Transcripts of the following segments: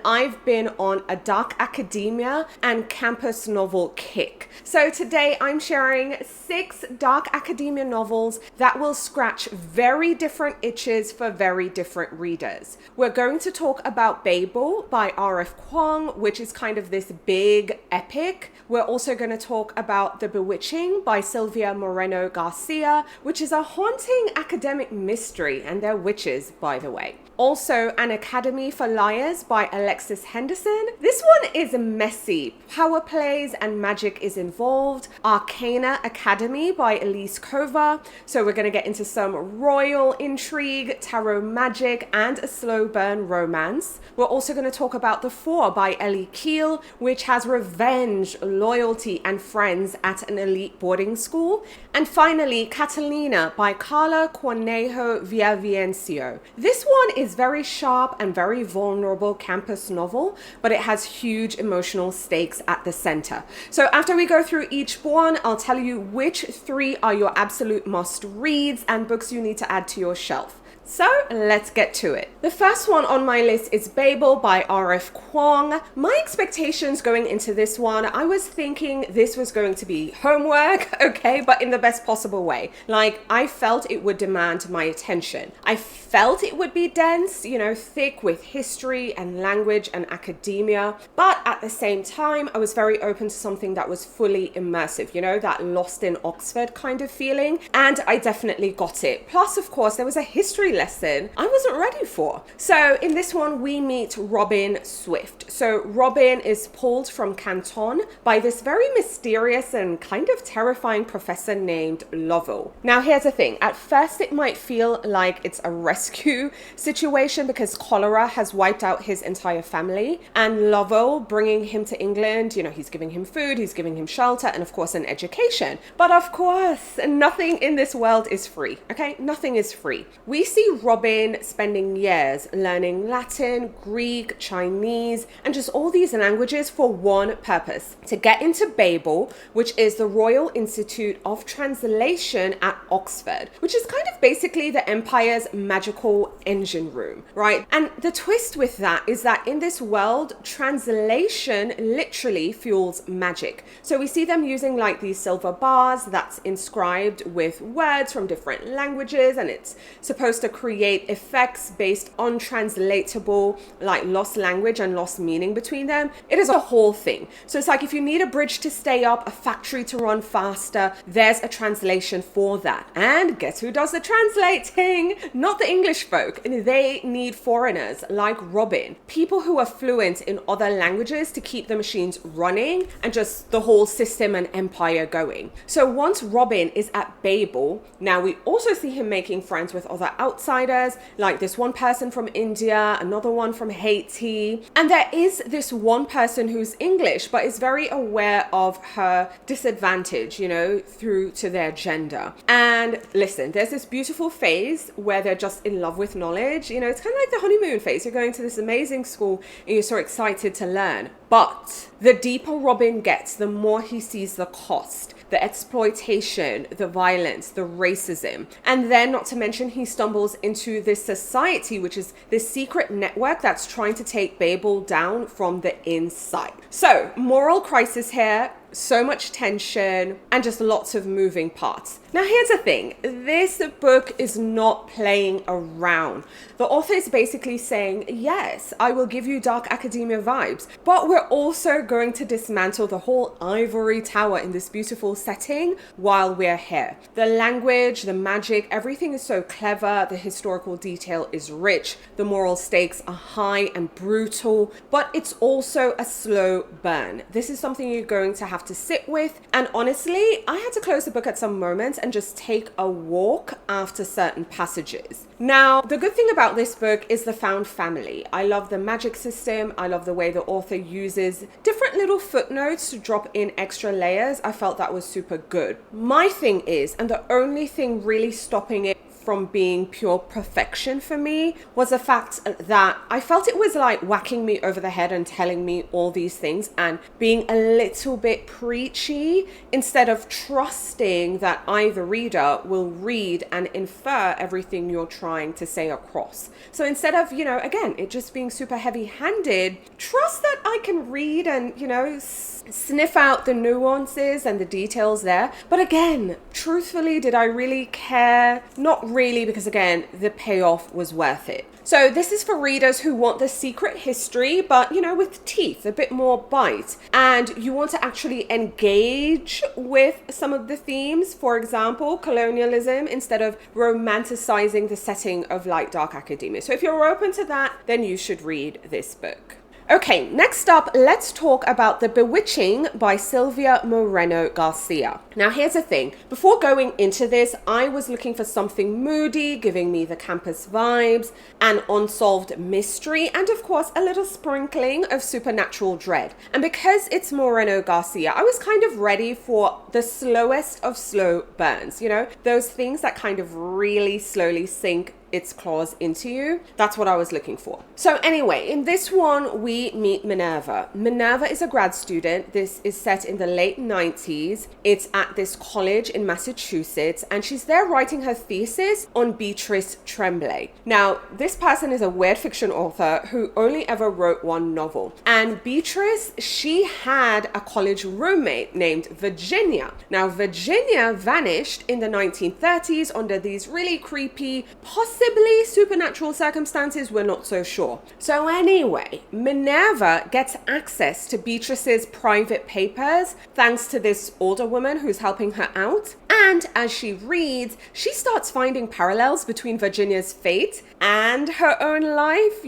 I've been on a dark academia and campus novel kick. So today I'm sharing 6 dark academia novels that will scratch very different itches for very different readers. We're going to talk about Babel by R.F. Kuang, which is kind of this big epic. We're also going to talk about The Bewitching by Silvia Moreno Garcia, which is a haunting academic mystery, and they're witches, by the way. Also, An Academy for Liars by Alexis Henderson. This one is messy. Power plays and magic is involved. Arcana Academy by Elise Kova. So we're going to get into some royal intrigue, tarot magic, and a slow burn romance. We're also going to talk about The Four by Ellie Keel, which has revenge, loyalty, and friends at an elite boarding school. And finally, Catalina by Carla Cornejo Villavicencio. This one is very sharp and very vulnerable campus novel, but it has huge emotional stakes at the center. So after we go through each one, I'll tell you which 3 are your absolute must reads and books you need to add to your shelf. So let's get to it. The first one on my list is Babel by R.F. Kuang. My expectations going into this one, I was thinking this was going to be homework, okay, but in the best possible way. Like, I felt it would demand my attention. I felt it would be dense, thick with history and language and academia, but at the same time, I was very open to something that was fully immersive, that Lost in Oxford kind of feeling, and I definitely got it. Plus, of course, there was a history lesson I wasn't ready for. So in this one, we meet Robin Swift. So Robin is pulled from Canton by this very mysterious and kind of terrifying professor named Lovell. Now, here's the thing. At first, it might feel like it's a rescue situation because cholera has wiped out his entire family, and Lovell bringing him to England, he's giving him food, he's giving him shelter, and of course, an education. But of course, nothing in this world is free, okay? Nothing is free. We see Robin spending years learning Latin, Greek, Chinese, and just all these languages for one purpose: to get into Babel, which is the Royal Institute of Translation at Oxford, which is kind of basically the empire's magical engine room, right? And the twist with that is that in this world, translation literally fuels magic. So we see them using like these silver bars that's inscribed with words from different languages, and it's supposed to create effects based on translatable, like lost language and lost meaning between them. It is a whole thing. So it's like if you need a bridge to stay up, a factory to run faster, there's a translation for that. And guess who does the translating? Not the English folk. They need foreigners like Robin, people who are fluent in other languages to keep the machines running and just the whole system and empire going. So once Robin is at Babel, now we also see him making friends with other outsiders, like this one person from India, another one from Haiti, and there is this one person who's English but is very aware of her disadvantage, through to their gender. And listen, there's this beautiful phase where they're just in love with knowledge. It's kind of like the honeymoon phase. You're going to this amazing school and you're so excited to learn. But the deeper Robin gets, the more he sees the cost, the exploitation, the violence, the racism. And then, not to mention, he stumbles into this society, which is this secret network that's trying to take Babel down from the inside. So, moral crisis here. So much tension and just lots of moving parts. Now, here's the thing. This book is not playing around. The author is basically saying, yes, I will give you dark academia vibes, but we're also going to dismantle the whole ivory tower in this beautiful setting while we're here. The language, the magic, everything is so clever. The historical detail is rich. The moral stakes are high and brutal, but it's also a slow burn. This is something you're going to have to sit with. And honestly, I had to close the book at some moments and just take a walk after certain passages. Now, the good thing about this book is the found family. I love the magic system. I love the way the author uses different little footnotes to drop in extra layers. I felt that was super good. My thing is, and the only thing really stopping it from being pure perfection for me was the fact that I felt it was like whacking me over the head and telling me all these things and being a little bit preachy instead of trusting that I, the reader, will read and infer everything you're trying to say across. So instead of, again, it just being super heavy-handed, trust that I can read and, sniff out the nuances and the details there. But again, truthfully, did I really care? Not really, because again, the payoff was worth it. So this is for readers who want the secret history, but with teeth, a bit more bite. And you want to actually engage with some of the themes, for example, colonialism, instead of romanticizing the setting of light dark academia. So if you're open to that, then you should read this book. Okay, next up, let's talk about The Bewitching by Silvia Moreno Garcia. Now, here's the thing. Before going into this, I was looking for something moody, giving me the campus vibes, an unsolved mystery, and of course, a little sprinkling of supernatural dread. And because it's Moreno Garcia, I was kind of ready for the slowest of slow burns, those things that kind of really slowly sink its claws into you. That's what I was looking for. So anyway, in this one, we meet Minerva. Minerva is a grad student. This is set in the late 90s. It's at this college in Massachusetts, and she's there writing her thesis on Beatrice Tremblay. Now, this person is a weird fiction author who only ever wrote one novel. And Beatrice, she had a college roommate named Virginia. Now, Virginia vanished in the 1930s under these really creepy, possibly supernatural circumstances, we're not so sure. So anyway, Minerva gets access to Beatrice's private papers thanks to this older woman who's helping her out. And as she reads, she starts finding parallels between Virginia's fate and her own life,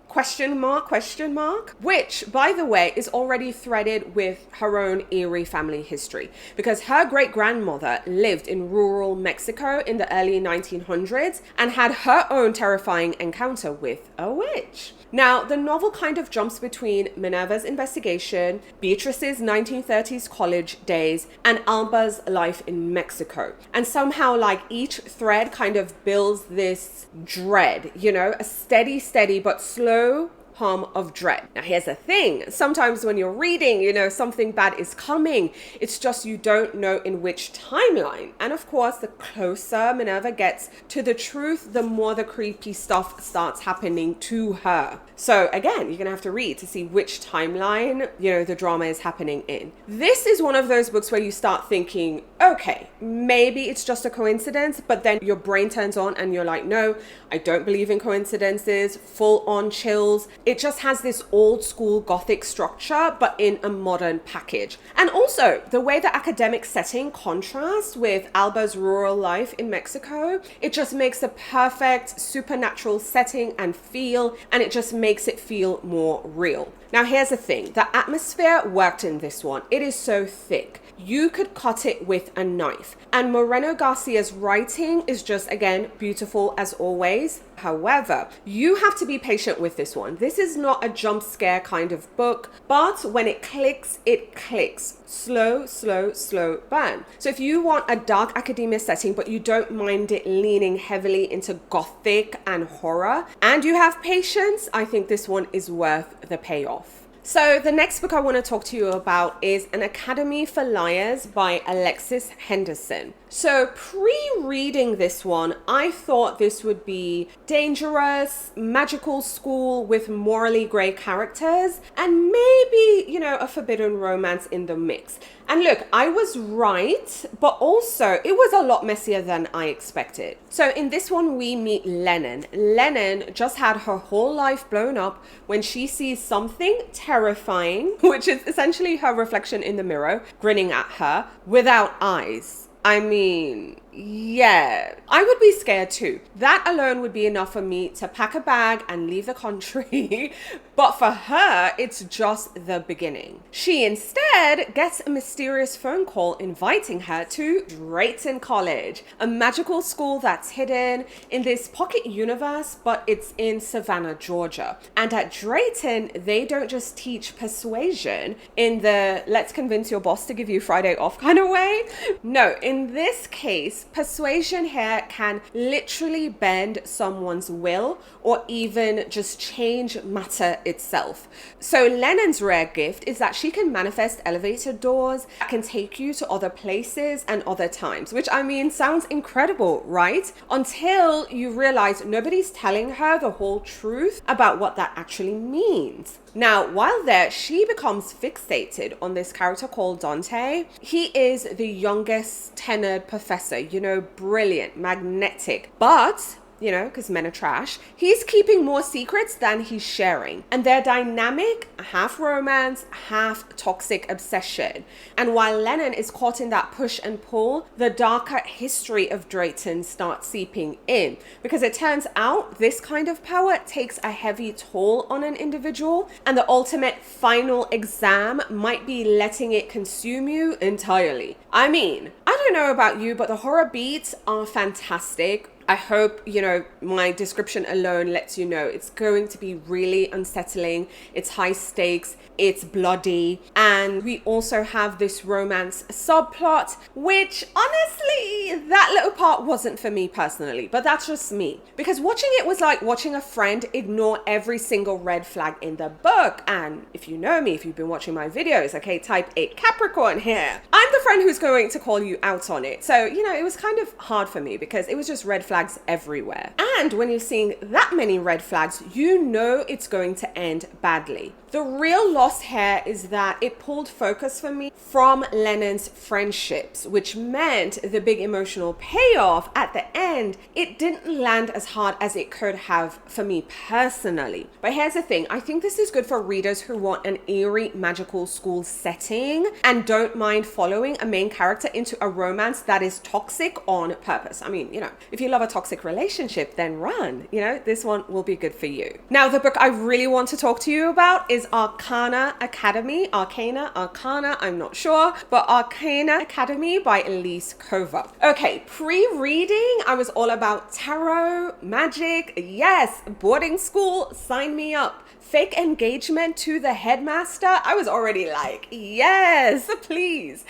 question mark, which, by the way, is already threaded with her own eerie family history, because her great-grandmother lived in rural Mexico in the early 1900s and had her own terrifying encounter with a witch. Now, the novel kind of jumps between Minerva's investigation, Beatrice's 1930s college days, and Alba's life in Mexico. And somehow, like, each thread kind of builds this dread, a steady but slow hum of dread. Now, here's the thing. Sometimes when you're reading, something bad is coming. It's just you don't know in which timeline. And of course, the closer Minerva gets to the truth, the more the creepy stuff starts happening to her. So again, you're going to have to read to see which timeline, the drama is happening in. This is one of those books where you start thinking, okay, maybe it's just a coincidence, but then your brain turns on and you're like, no, I don't believe in coincidences, full on chills. It just has this old school Gothic structure, but in a modern package. And also the way the academic setting contrasts with Alba's rural life in Mexico, it just makes a perfect supernatural setting and feel, and it just makes it feel more real. Now, here's the thing. The atmosphere worked in this one. It is so thick. You could cut it with a knife. And Moreno Garcia's writing is just, again, beautiful as always. However, you have to be patient with this one. This is not a jump scare kind of book, but when it clicks, it clicks. Slow burn. So if you want a dark academia setting, but you don't mind it leaning heavily into gothic and horror, and you have patience, I think this one is worth the payoff. So the next book I want to talk to you about is An Academy for Liars by Alexis Henderson. So pre-reading this one, I thought this would be dangerous, magical school with morally grey characters, and maybe, a forbidden romance in the mix. And look, I was right, but also it was a lot messier than I expected. So in this one, we meet Lennon. Lennon just had her whole life blown up when she sees something terrifying, which is essentially her reflection in the mirror, grinning at her without eyes. I mean, yeah, I would be scared too. That alone would be enough for me to pack a bag and leave the country. But for her, it's just the beginning. She instead gets a mysterious phone call inviting her to Drayton College, a magical school that's hidden in this pocket universe, but it's in Savannah, Georgia. And at Drayton, they don't just teach persuasion in the let's convince your boss to give you Friday off kind of way. No, in this case, persuasion here can literally bend someone's will or even just change matter itself. So Lennon's rare gift is that she can manifest elevator doors that can take you to other places and other times, which I mean sounds incredible, right? Until you realize nobody's telling her the whole truth about what that actually means. Now, while there, she becomes fixated on this character called Dante. He is the youngest tenured professor, brilliant, magnetic, but because men are trash, he's keeping more secrets than he's sharing. And their dynamic, half romance, half toxic obsession. And while Lennon is caught in that push and pull, the darker history of Drayton starts seeping in. Because it turns out this kind of power takes a heavy toll on an individual, and the ultimate final exam might be letting it consume you entirely. I mean, I don't know about you, but the horror beats are fantastic. I hope, my description alone lets you know it's going to be really unsettling. It's high stakes, it's bloody, and we also have this romance subplot, which honestly, that little part wasn't for me personally, but that's just me. Because watching it was like watching a friend ignore every single red flag in the book. And if you know me, if you've been watching my videos, okay, type 8 Capricorn here. I'm the friend who's going to call you out on it. So, it was kind of hard for me because it was just red flags everywhere. And when you're seeing that many red flags, it's going to end badly. The real loss here is that it pulled focus for me from Lennon's friendships, which meant the big emotional payoff at the end, it didn't land as hard as it could have for me personally. But here's the thing, I think this is good for readers who want an eerie magical school setting and don't mind following a main character into a romance that is toxic on purpose. I mean, if you love a toxic relationship, then run. This one will be good for you. Now, the book I really want to talk to you about is Arcana, I'm not sure, but Arcana Academy by Elise Kova. Okay, pre-reading, I was all about tarot, magic, yes, boarding school, sign me up. Fake engagement to the headmaster, I was already like, yes, please.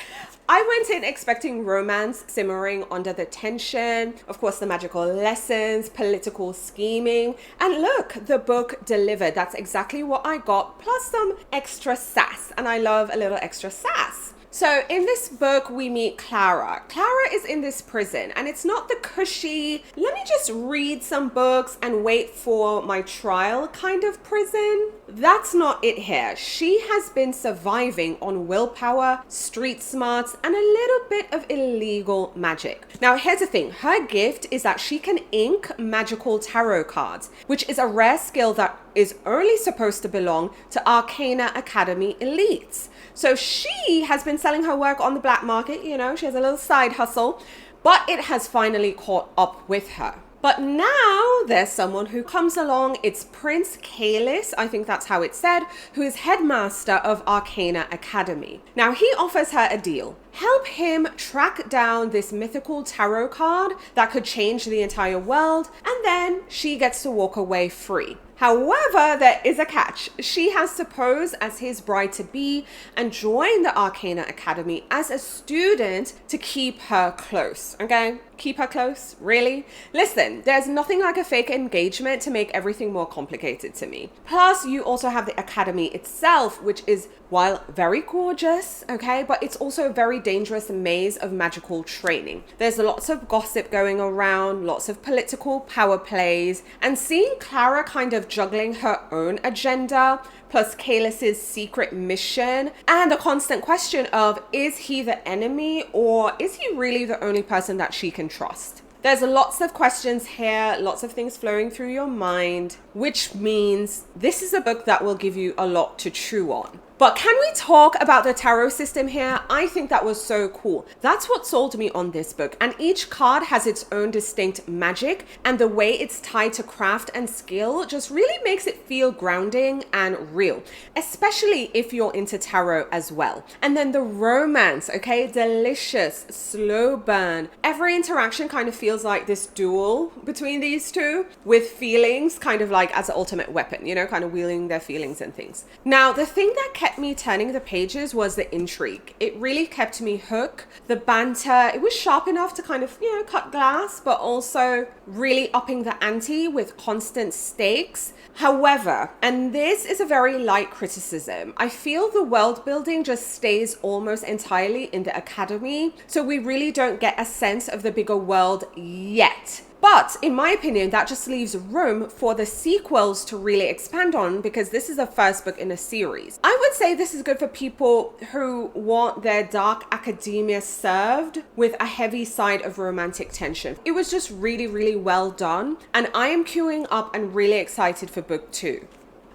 I went in expecting romance simmering under the tension, of course the magical lessons, political scheming, and look, the book delivered. That's exactly what I got, plus some extra sass, and I love a little extra sass. So in this book, we meet Clara. Clara is in this prison, and it's not the cushy, let me just read some books and wait for my trial kind of prison. That's not it here. She has been surviving on willpower, street smarts, and a little bit of illegal magic. Now, here's the thing. Her gift is that she can ink magical tarot cards, which is a rare skill that is only supposed to belong to Arcana Academy elites. So she has been selling her work on the black market, she has a little side hustle, but it has finally caught up with her. But now there's someone who comes along. It's Prince Kalis, I think that's how it's said, who is headmaster of Arcana Academy. Now he offers her a deal. Help him track down this mythical tarot card that could change the entire world, and then she gets to walk away free. However, there is a catch. She has to pose as his bride-to-be and join the Arcana Academy as a student to keep her close, okay? Keep her close? Really? Listen, there's nothing like a fake engagement to make everything more complicated to me. Plus, you also have the Academy itself, which is, while very gorgeous, okay, but it's also a very dangerous maze of magical training. There's lots of gossip going around, lots of political power plays, and seeing Clara kind of juggling her own agenda, plus Kalis's secret mission, and the constant question of, is he the enemy or is he really the only person that she can trust? There's lots of questions here, lots of things flowing through your mind, which means this is a book that will give you a lot to chew on. But can we talk about the tarot system here? I think that was so cool. That's what sold me on this book. And each card has its own distinct magic, and the way it's tied to craft and skill just really makes it feel grounding and real, especially if you're into tarot as well. And then the romance, okay? Delicious, slow burn. Every interaction kind of feels feels like this duel between these two with feelings kind of like as an ultimate weapon, kind of wielding their feelings and things. Now, the thing that kept me turning the pages was the intrigue. It really kept me hooked. The banter, it was sharp enough to kind of, cut glass, but also really upping the ante with constant stakes. However, and this is a very light criticism, I feel the world building just stays almost entirely in the academy, so we really don't get a sense of the bigger world yet. But in my opinion, that just leaves room for the sequels to really expand on, because this is the first book in a series. I would say this is good for people who want their dark academia served with a heavy side of romantic tension. It was just really, really well done, and I am queuing up and really excited for book 2.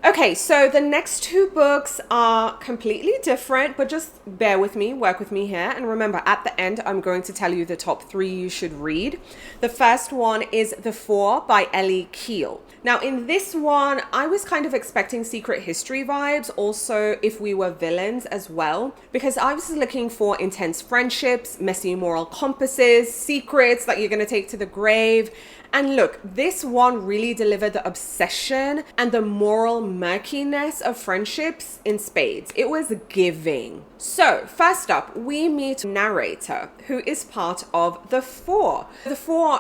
Okay, so the next 2 books are completely different, but just bear with me, work with me here. And remember, at the end, I'm going to tell you the top 3 you should read. The first one is The Four by Ellie Keel. Now, in this one, I was kind of expecting Secret History vibes, also If We Were Villains as well, because I was looking for intense friendships, messy moral compasses, secrets that you're going to take to the grave. And look, this one really delivered the obsession and the moral murkiness of friendships in spades. It was giving. So first up, we meet narrator, who is part of the Four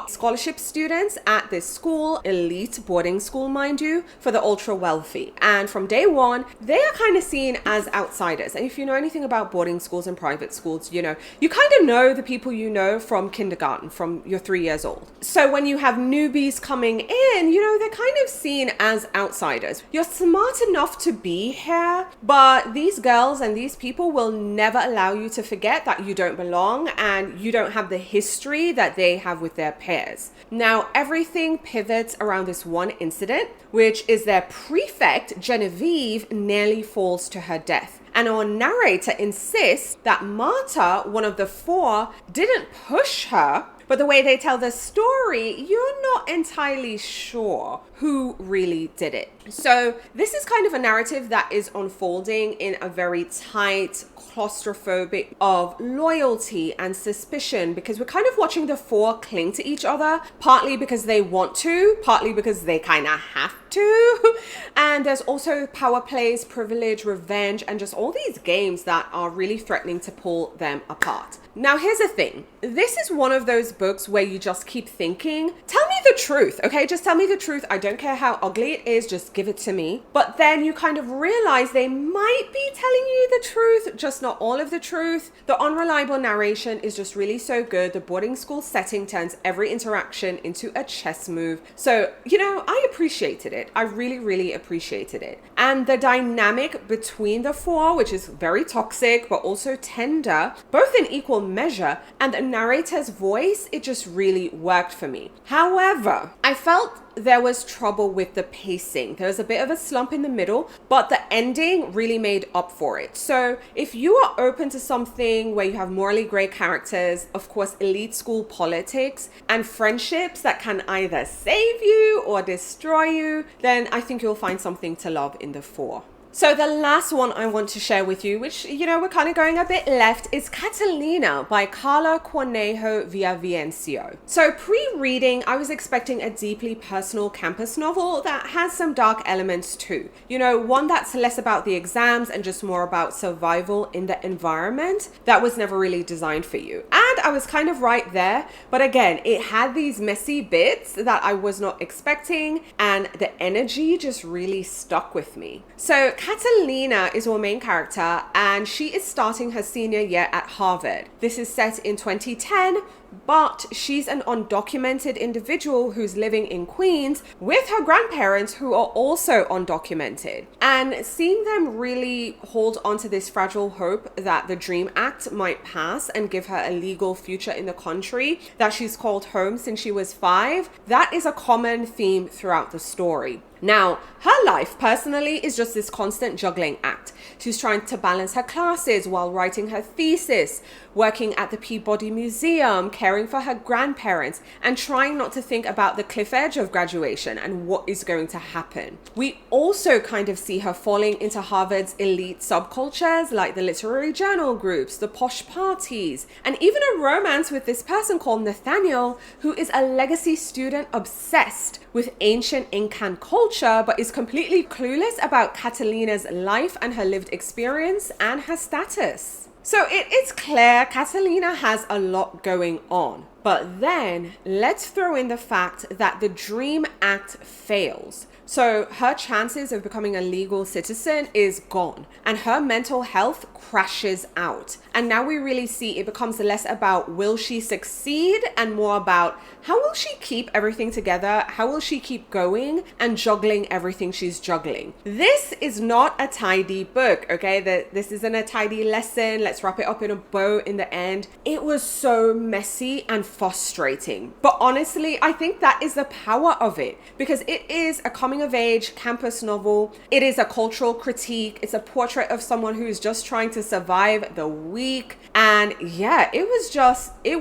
scholarship students at this school, elite boarding school, mind you, for the ultra wealthy. And from day one, they are kind of seen as outsiders. And if you know anything about boarding schools and private schools, you kind of know the people you know from kindergarten, from you're 3 years old. So when you have newbies coming in, they're kind of seen as outsiders. You're smart enough to be here, but these girls and these people will never allow you to forget that you don't belong and you don't have the history that they have with their peers. Now, everything pivots around this one incident, which is their prefect, Genevieve, nearly falls to her death. And our narrator insists that Marta, one of the Four, didn't push her, but the way they tell the story, you're not entirely sure who really did it. So this is kind of a narrative that is unfolding in a very tight, claustrophobic of loyalty and suspicion, because we're kind of watching the Four cling to each other, partly because they want to, partly because they kind of have to. And there's also power plays, privilege, revenge, and just all these games that are really threatening to pull them apart. Now, here's the thing. This is one of those books where you just keep thinking, tell me the truth, okay? Just tell me the truth. I don't care how ugly it is, just give it to me. But then you kind of realize they might be telling you the truth, just not all of the truth. The unreliable narration is just really so good. The boarding school setting turns every interaction into a chess move. So, I appreciated it. I really, really appreciated it. And the dynamic between the Four, which is very toxic, but also tender, both in equal measure, and the narrator's voice, it just really worked for me. However, I felt there was trouble with the pacing. There was a bit of a slump in the middle, but the ending really made up for it. So if you are open to something where you have morally gray characters, of course, elite school politics, and friendships that can either save you or destroy you, then I think you'll find something to love in the Four. So the last one I want to share with you, which, we're kind of going a bit left, is Catalina by Carla Cornejo Villavicencio. So pre-reading, I was expecting a deeply personal campus novel that has some dark elements too. One that's less about the exams and just more about survival in the environment that was never really designed for you. And I was kind of right there. But again, it had these messy bits that I was not expecting, and the energy just really stuck with me. So Catalina is our main character, and she is starting her senior year at Harvard. This is set in 2010, but she's an undocumented individual who's living in Queens with her grandparents who are also undocumented. And seeing them really hold onto this fragile hope that the DREAM Act might pass and give her a legal future in the country that she's called home since she was 5, that is a common theme throughout the story. Now, her life personally is just this constant juggling act. She's trying to balance her classes while writing her thesis, working at the Peabody Museum, caring for her grandparents and trying not to think about the cliff edge of graduation and what is going to happen. We also kind of see her falling into Harvard's elite subcultures like the literary journal groups, the posh parties, and even a romance with this person called Nathaniel, who is a legacy student obsessed with ancient Incan culture, but is completely clueless about Catalina's life and her lived experience and her status. So it is clear Catalina has a lot going on. But then let's throw in the fact that the Dream Act fails. So her chances of becoming a legal citizen is gone and her mental health crashes out. And now we really see it becomes less about will she succeed and more about how will she keep everything together? How will she keep going and juggling everything she's juggling? This is not a tidy book, okay? This isn't a tidy lesson. Let's wrap it up in a bow in the end. It was so messy and frustrating. But honestly, I think that is the power of it because it is a coming of age campus novel. It is a cultural critique. It's a portrait of someone who is just trying to survive the week. And yeah, it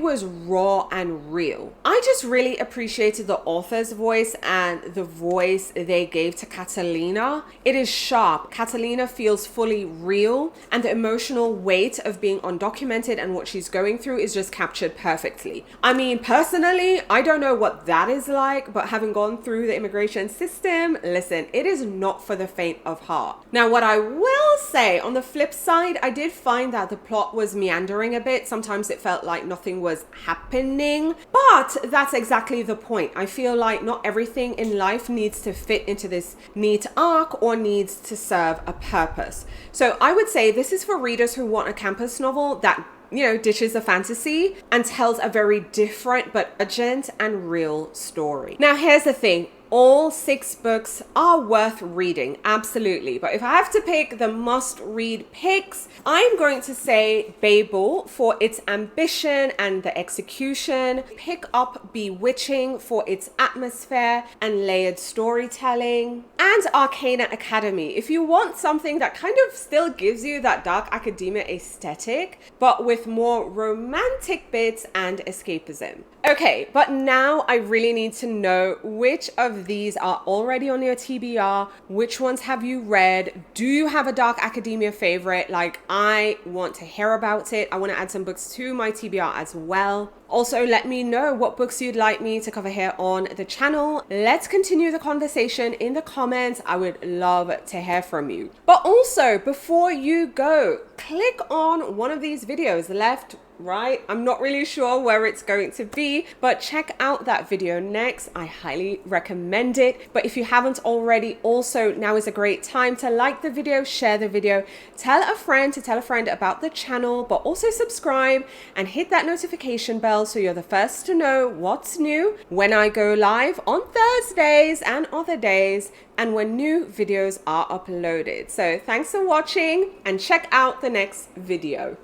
was raw and real. I just really appreciated the author's voice and the voice they gave to Catalina. It is sharp. Catalina feels fully real and the emotional weight of being undocumented and what she's going through is just captured perfectly. I mean, personally, I don't know what that is like, but having gone through the immigration system, listen, it is not for the faint of heart. Now, what I will say on the flip side, I did find that the plot was meandering a bit. Sometimes it felt like nothing was happening, but that's exactly the point. I feel like not everything in life needs to fit into this neat arc or needs to serve a purpose. So I would say this is for readers who want a campus novel that ditches the fantasy and tells a very different but urgent and real story. Now, here's the thing. All 6 books are worth reading, absolutely. But if I have to pick the must-read picks, I'm going to say Babel for its ambition and the execution. Pick up Bewitching for its atmosphere and layered storytelling. And Arcana Academy, if you want something that kind of still gives you that dark academia aesthetic, but with more romantic bits and escapism. Okay, but now I really need to know which of these are already on your TBR. Which ones have you read? Do you have a dark academia favorite? Like, I want to hear about it. I want to add some books to my TBR as well. Also, let me know what books you'd like me to cover here on the channel. Let's continue the conversation in the comments. I would love to hear from you. But also, before you go, click on one of these videos, left, right, I'm not really sure where it's going to be, but check out that video next. I highly recommend it. But if you haven't already, also now is a great time to like the video, share the video, tell a friend to tell a friend about the channel, but also subscribe and hit that notification bell so you're the first to know what's new when I go live on Thursdays and other days and when new videos are uploaded. So thanks for watching and check out the next video.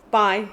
Bye.